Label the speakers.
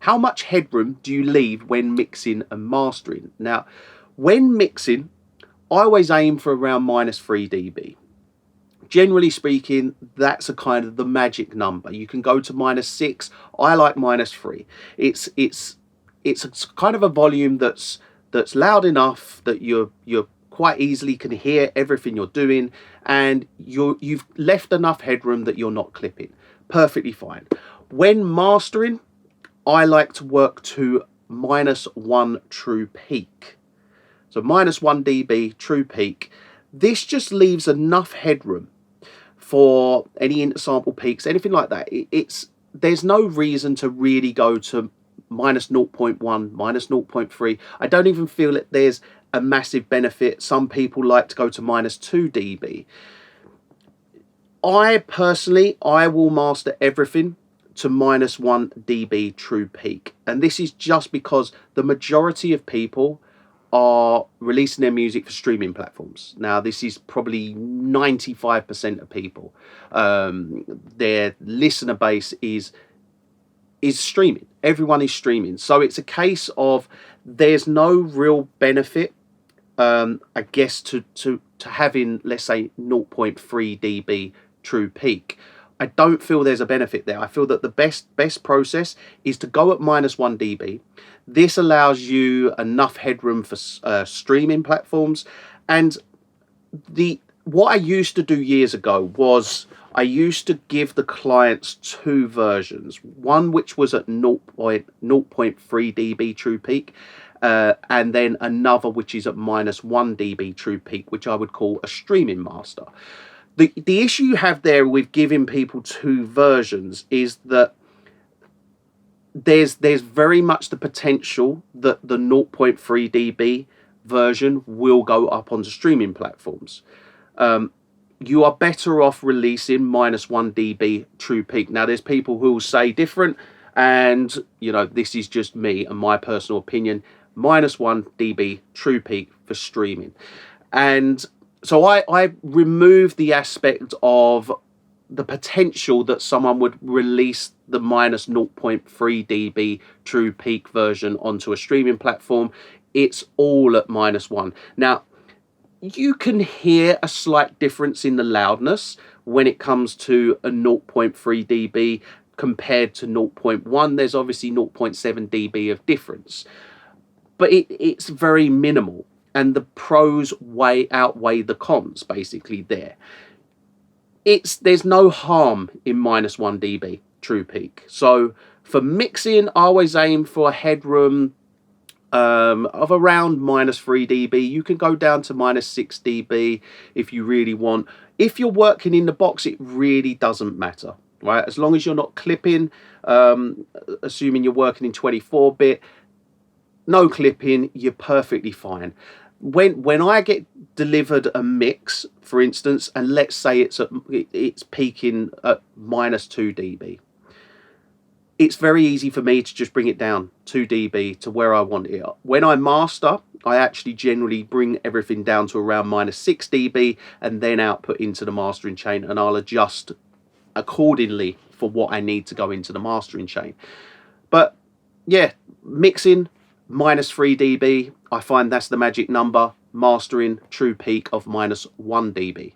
Speaker 1: how much headroom do you leave when mixing and mastering? Now, when mixing, I always aim for around -3 dB. Generally speaking, that's a kind of the magic number. You can go to -6. I like -3. It's a kind of a volume that's loud enough that you're quite easily can hear everything you're doing, and you've left enough headroom that you're not clipping. Perfectly fine. When mastering, I like to work to -1 true peak. So -1 dB true peak. This just leaves enough headroom for any intersample peaks, anything like that. There's no reason to really go to -0.1, -0.3. I don't even feel that there's a massive benefit. Some people like to go to -2 dB. I personally, I will master everything to -1 dB true peak. And this is just because the majority of people are releasing their music for streaming platforms. Now, this is probably 95% of people. Their listener base is streaming. Everyone is streaming. So it's a case of there's no real benefit, I guess, to having, let's say, 0.3 dB true peak. I don't feel there's a benefit there. I feel that the best process is to go at -1 dB. This allows you enough headroom for streaming platforms. And what I used to do years ago was I used to give the clients 2 versions. One which was at 0.3 dB true peak, and then another which is at -1 dB true peak, which I would call a streaming master. The issue you have there with giving people 2 versions is that there's very much the potential that the 0.3 dB version will go up onto streaming platforms. You are better off releasing -1 dB true peak. Now, there's people who will say different, and this is just me and my personal opinion. -1 dB true peak for streaming. And so I remove the aspect of the potential that someone would release the -0.3 dB true peak version onto a streaming platform. It's all at -1. Now, you can hear a slight difference in the loudness when it comes to a 0.3 dB compared to 0.1. There's obviously 0.7 dB of difference, but it's very minimal. And the pros outweigh the cons, basically, there. There's no harm in -1 dB true peak. So for mixing, I always aim for a headroom of around -3 dB. You can go down to -6 dB if you really want. If you're working in the box, it really doesn't matter, right? As long as you're not clipping, assuming you're working in 24-bit, no clipping, you're perfectly fine. When I get delivered a mix, for instance, and let's say it's peaking at -2 dB, it's very easy for me to just bring it down 2 dB to where I want it. When I master, I actually generally bring everything down to around -6 dB and then output into the mastering chain, and I'll adjust accordingly for what I need to go into the mastering chain. But yeah, mixing -3 dB, I find that's the magic number. Mastering, true peak of -1 dB.